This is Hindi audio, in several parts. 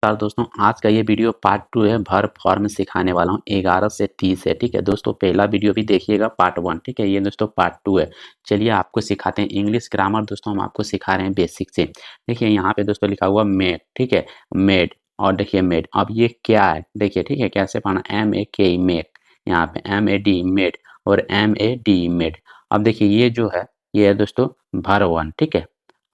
नमस्कार दोस्तों, आज का ये वीडियो पार्ट 2 है। वर्ब फॉर्म सिखाने वाला हूँ 11 से 30 है। ठीक है दोस्तों, पहला वीडियो भी देखिएगा पार्ट 1। ठीक है, ये दोस्तों पार्ट 2 है। चलिए आपको सिखाते हैं इंग्लिश ग्रामर। दोस्तों हम आपको सिखा रहे हैं बेसिक से। देखिए यहाँ पे दोस्तों लिखा हुआ मेड। ठीक है, मेड। और देखिए मेड, अब ये क्या है देखिए। ठीक है, कैसे पढ़ना, MAKE मेक, यहाँ पे MAD मेड और MAD मेड। अब देखिए ये जो है, ये है दोस्तों वर्ब 1। ठीक है,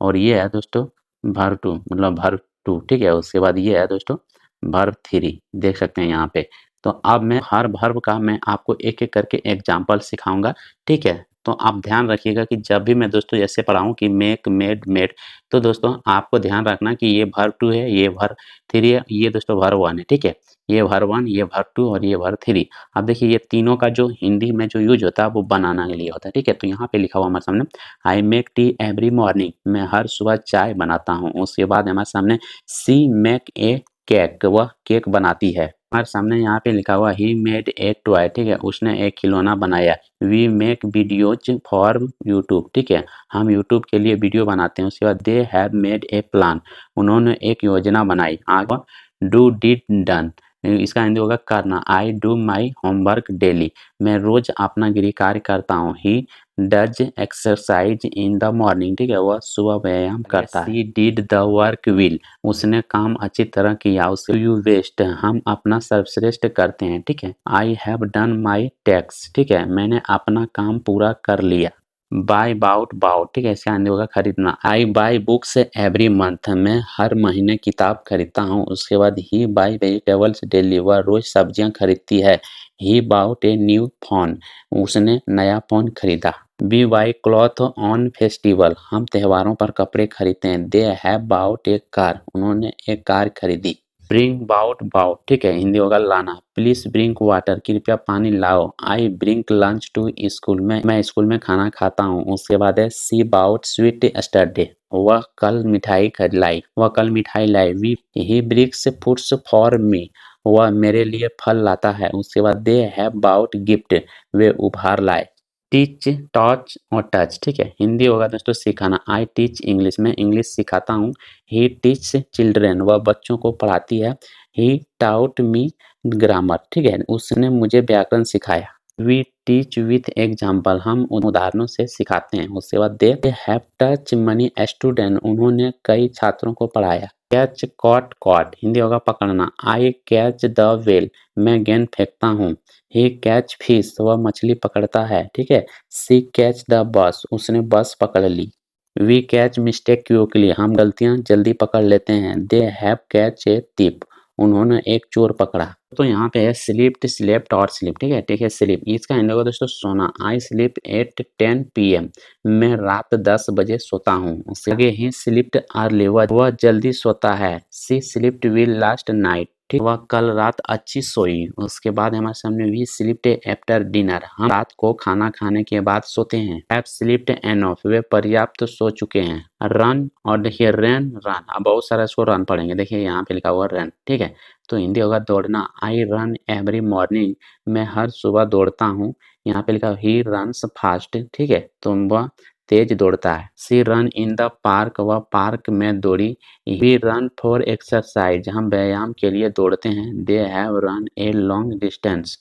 और ये है दोस्तों वर्ब 2, मतलब वर्ब 2। ठीक है, उसके बाद ये है दोस्तों वर्ब 3, देख सकते हैं यहाँ पे। तो अब मैं हर वर्ब का मैं आपको एक एक करके एग्जाम्पल सिखाऊंगा। ठीक है, तो आप ध्यान रखिएगा कि जब भी मैं दोस्तों ऐसे पढ़ाऊँ कि मेक, मेड, मेड, तो दोस्तों आपको ध्यान रखना कि ये वर्ब 2 है, ये वर्ब 3 है, ये दोस्तों वर्ब 1 है। ठीक है, ये वर्ब 1, ये वर्ब 2 और ये वर्ब 3। अब देखिए ये तीनों का जो हिंदी में जो यूज होता है वो बनाना के लिए होता है। ठीक है, तो यहाँ पे लिखा हुआ हमारे सामने, I make tea every morning, मैं हर सुबह चाय बनाता हूँ। उसके बाद हमारे सामने सी मेक ए केक, वह केक बनाती है। हमारे सामने यहाँ पे लिखा हुआ ही मेड ए टॉय। ठीक है, उसने एक खिलौना बनाया। We make videos for YouTube. ठीक है, हम यूट्यूब के लिए वीडियो बनाते हैं। उसके बाद they have made a plan, उन्होंने एक योजना बनाई। आगे डू डिड डन, इसका हिंदी होगा करना। I do my homework daily, मैं रोज अपना गृह कार्य करता हूँ। He does exercise in the morning. ठीक है, वह सुबह व्यायाम करता है। सी डिड द वर्क विल, उसने काम अच्छी तरह किया। उसके यू वेस्ट, हम अपना सर्वश्रेष्ठ करते हैं। ठीक है, I have done my tax. ठीक है, मैंने अपना काम पूरा कर लिया। बाय बाउट बाउट, ठीक है, इसका हिंदी होगा खरीदना। आई बाय बुक्स एवरी मंथ, मैं हर महीने किताब खरीदता हूँ। उसके बाद ही बाय वेजिटेबल्स डेली, वह रोज सब्जियां खरीदती है। He bought a new phone, उसने नया फोन खरीदा। We buy cloth on festival, हम त्योहारों पर कपड़े खरीदते हैं। दे हैव बाउट एक कार, उन्होंने एक कार खरीदी। ब्रिंग बाउट बाउट, ठीक है, हिंदी होगा लाना। प्लीज ब्रिंग वाटर, कृपया पानी लाओ। I bring lunch to school, मैं स्कूल में खाना खाता हूँ। उसके बाद है सी बाउट स्वीट एस्टरडे, वह कल मिठाई लाई, वह कल मिठाई लाई। We he brings fruits for me, वह मेरे लिए फल लाता है। उसके बाद दे हैव बाउट गिफ्ट, वे उपहार लाए। टीच, टॉच और टच, ठीक है, हिंदी होगा दोस्तों सिखाना। आई टीच इंग्लिश, मैं इंग्लिश सिखाता हूँ। ही टीच चिल्ड्रेन, वह बच्चों को पढ़ाती है। ही टाउट मी ग्रामर, ठीक है, उसने मुझे व्याकरण सिखाया। वी टीच विथ एग्जाम्पल, हम उदाहरणों से सिखाते हैं। उसके बाद they have touch money student, उन्होंने कई छात्रों को पढ़ाया। कैच कॉट कॉट, हिंदी होगा पकड़ना। आई कैच द वेल, मैं गेंद फेंकता हूँ। ही कैच फिश, वह मछली पकड़ता है। ठीक है, सी कैच द बस, उसने बस पकड़ ली। वी कैच मिस्टेक क्विकली, हम गलतियां जल्दी पकड़ लेते हैं। They have catch a thief, उन्होंने एक चोर पकड़ा। तो यहाँ पे है स्लीप्ड, स्लेप्ट और स्लीप। ठीक है स्लीप, इसका हिंदी होगा दोस्तों सोना। आई स्लीप एट 10 PM, मैं रात 10 बजे सोता हूँ। उसके आगे ही स्लीप्ड अर्ली, वह जल्दी सोता है। सी स्लीप्ड विल लास्ट नाइट, ठीक, वह कल रात अच्छी सोई। उसके बाद हमारे सामने वी स्लीप्ड आफ्टर डिनर, हम रात को खाना खाने के बाद सोते हैं। हैव स्लीप्ड एनफ, वे पर्याप्त सो चुके हैं। रन, और देखिए रन रन, अब बहुत सारा इसको रन पढ़ेंगे। देखिए यहाँ पे लिखा हुआ रन, ठीक है, तो हिंदी होगा दौड़ना। आई रन एवरी मॉर्निंग, मैं हर सुबह दौड़ता हूँ। यहाँ पे लिखा ही रन्स फास्ट, ठीक है, तो वह तेज दौड़ता है। सी रन इन द पार्क, वह पार्क में दौड़ी। वी रन फॉर एक्सरसाइज, हम व्यायाम के लिए दौड़ते हैं। They have run a long distance,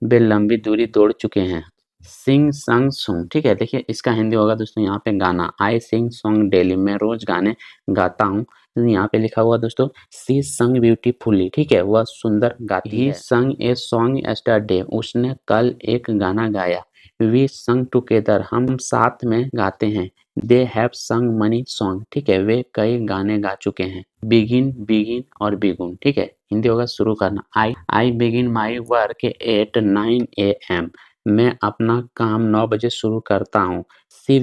वे लंबी दूरी दौड़ चुके हैं। सिंग संग सॉन्ग, ठीक है, देखिए इसका हिंदी होगा दोस्तों यहाँ पे गाना। आई सिंग सॉन्ग डेली, मैं रोज गाने गाता हूँ। यहाँ पे लिखा हुआ दोस्तों सी संग ब्यूटीफुली, ठीक है, वह सुंदर गाती है। ही संग ए सॉन्ग यस्टरडे, उसने कल एक गाना गाया। वी संग टुगेदर, हम साथ में गाते हैं। दे हैव संग मनी सॉन्ग, ठीक है, वे कई गाने गा चुके हैं। बिगिन, बिगिन और बिगुन, ठीक है, हिंदी होगा शुरू करना। I begin my work at 9 AM, मैं अपना काम 9 बजे शुरू करता हूँ। सी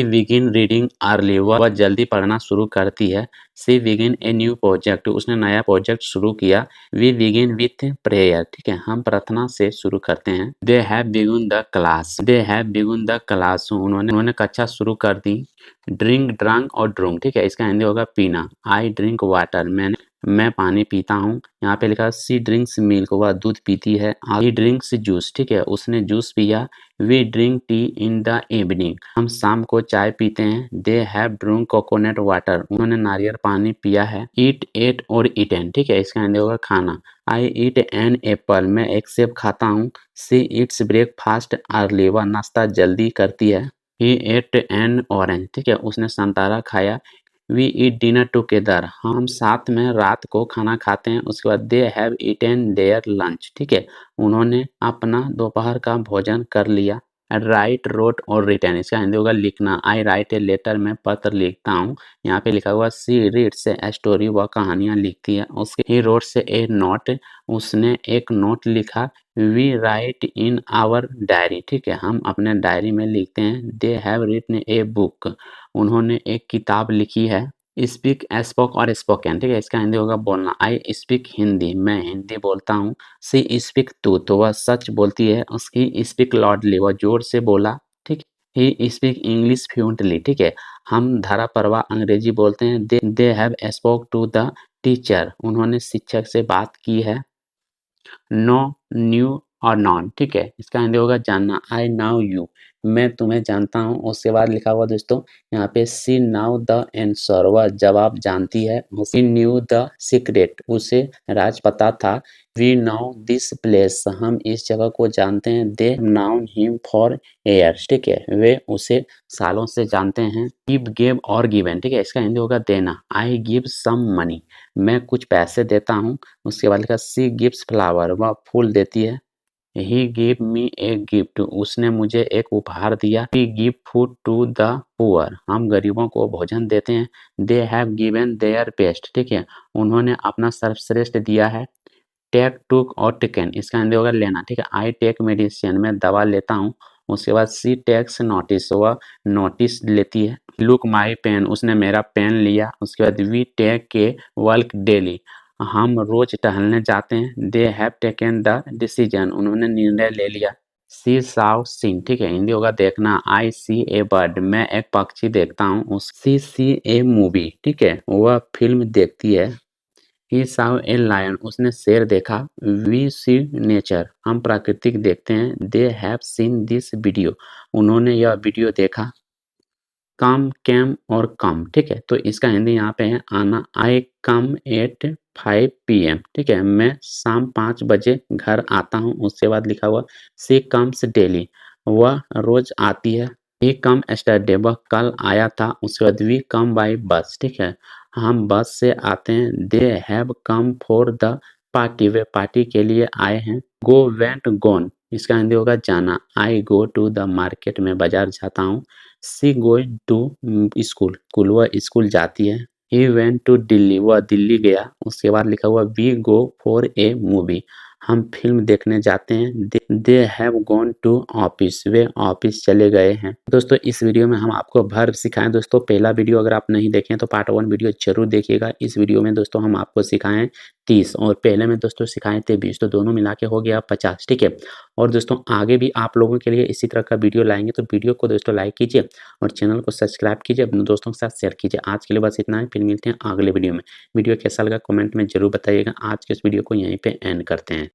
बिगिन रीडिंग अर्ली, वह जल्दी पढ़ना शुरू करती है। सी बिगिन ए न्यू प्रोजेक्ट, उसने नया प्रोजेक्ट शुरू किया। वी बिगिन विथ प्रेयर, ठीक है, हम प्रार्थना से शुरू करते हैं। They have begun the class, they have begun the class, उन्होंने कक्षा शुरू कर दी। ड्रिंक, ड्रंक और ड्रूंक, ठीक है, इसका हिंदी होगा पीना। आई ड्रिंक वाटर, मैंने मैं पानी पीता हूँ। यहाँ पे लिखा है सी ड्रिंक्स मिल्क, वह दूध पीती है। ही ड्रिंक्स जूस, ठीक है, उसने जूस पिया। We drink tea in the evening, हम शाम को चाय पीते हैं। They have drunk coconut water, उन्होंने नारियल पानी पिया है। ईट एट और ईटन, ठीक है, इसका हिंदी होगा खाना। आई ईट एन एप्पल, मैं एक सेब खाता हूँ। सी ईट्स ब्रेकफास्ट अर्ली, वह नाश्ता जल्दी करती है। ही एट एन ऑरेंज, ठीक है, उसने संतरा खाया। वी ईट डिनर टुगेदर, हम साथ में रात को खाना खाते हैं। उसके बाद they have eaten there lunch, ठीक है, उन्होंने अपना दोपहर का भोजन कर लिया। राइट रोट और रिटर्न, इसका हिंदी होगा लिखना। आई राइट ए लेटर, मैं पत्र लिखता हूँ। यहाँ पे लिखा हुआ सी रीड्स ए स्टोरी, वह कहानियाँ लिखती है। उसके ही रोट से ए नोट, उसने एक नोट लिखा। We write in our diary, ठीक है, हम अपने डायरी में लिखते हैं। They have written a book, उन्होंने एक किताब लिखी है। स्पीक स्पोक और स्पोकन, ठीक है, इसका हिंदी होगा बोलना। आई स्पीक हिंदी, मैं हिंदी बोलता हूँ। सी स्पीक टू, तो वह सच बोलती है। उसकी स्पीक लाउडली, वह जोर से बोला। ठीक, ही स्पीक इंग्लिश फ्लुएंटली, ठीक है, हम धारा प्रवाह अंग्रेजी बोलते हैं। They have spoke to the teacher, उन्होंने शिक्षक से बात की है। नो, न्यू और नॉन, ठीक है, इसका हिंदी होगा जानना। आई नाउ यू, मैं तुम्हें जानता हूँ। उसके बाद लिखा हुआ दोस्तों यहाँ पे सी नाउ द आंसर, वह जवाब जानती है। सी न्यू द सीक्रेट, उसे राज पता था। वी नाउ दिस प्लेस, हम इस जगह को जानते हैं। दे नाउन हिम फॉर ईयर्स, ठीक है, वे उसे सालों से जानते हैं। गिव, गेव और गिवन, ठीक है, इसका हिंदी होगा देना। आई गिव सम मनी, मैं कुछ पैसे देता हूँ। उसके बाद लिखा सी गिव्स फ्लावर, वह फूल देती है। ही गिव मी ए गिफ्ट, उसने मुझे एक उपहार दिया। We give food to the poor, हम गरीबों को भोजन देते हैं। They have given their best, ठीक है, उन्होंने अपना सर्वश्रेष्ठ दिया है। टेक, टुक और टेकन, इसका हिंदी होगा लेना, ठीक है। आई टेक मेडिसिन, मैं दवा लेता हूँ। उसके बाद सी टेक्स नोटिस, वह नोटिस लेती है। लुक माई पेन, उसने मेरा पेन लिया। उसके बाद वी टेक के वर्क डेली, हम रोज टहलने जाते हैं। They have taken the decision, उन्होंने निर्णय ले लिया। सी साव सीन, ठीक है, हिंदी होगा देखना। आई सी ए बर्ड, मैं एक पक्षी देखता हूँ। सी ए मूवी, ठीक है, वह फिल्म देखती है। ही saw ए लायन, उसने शेर देखा। वी सी नेचर, हम प्राकृतिक देखते हैं। They have seen this video, उन्होंने यह वीडियो देखा। कम, कैम और कम, ठीक है, तो इसका हिंदी यहाँ पे है आना। आई कम एट 5 PM, ठीक है, मैं शाम 5 बजे घर आता हूँ। उसके बाद लिखा हुआ सी कम्स डेली, वह रोज आती है। ही कम एस्टरडे, वह कल आया था। उसके बाद वी कम बाई बस, ठीक है, हम बस से आते हैं। They have come for the party, way party के लिए आए हैं। गो, वेंट, गोन, इसका हिंदी होगा जाना। आई गो टू द मार्केट, मैं बाजार जाता हूँ। सी गोइंग टू स्कूल, वह स्कूल जाती है। ही वेंट टू दिल्ली, वह दिल्ली गया। उसके बाद लिखा हुआ we go for a movie, हम फिल्म देखने जाते हैं। They have gone to office, वे ऑफिस चले गए हैं। दोस्तों इस वीडियो में हम आपको वर्ब सिखाएं। दोस्तों पहला वीडियो अगर आप नहीं देखें तो पार्ट 1 वीडियो जरूर देखिएगा। इस वीडियो में दोस्तों हम आपको सिखाएं 30 और पहले में दोस्तों सिखाएं थे 20, तो दोनों मिला के हो गया 50, ठीक है। और दोस्तों आगे भी आप लोगों के लिए इसी तरह का वीडियो लाएंगे, तो वीडियो को दोस्तों लाइक कीजिए और चैनल को सब्सक्राइब कीजिए, अपने दोस्तों के साथ शेयर कीजिए। आज के लिए बस इतना है, फिर मिलते हैं अगले वीडियो में। वीडियो कैसा लगा कमेंट में जरूर बताइएगा। आज के इस वीडियो को यहीं पे एंड करते हैं।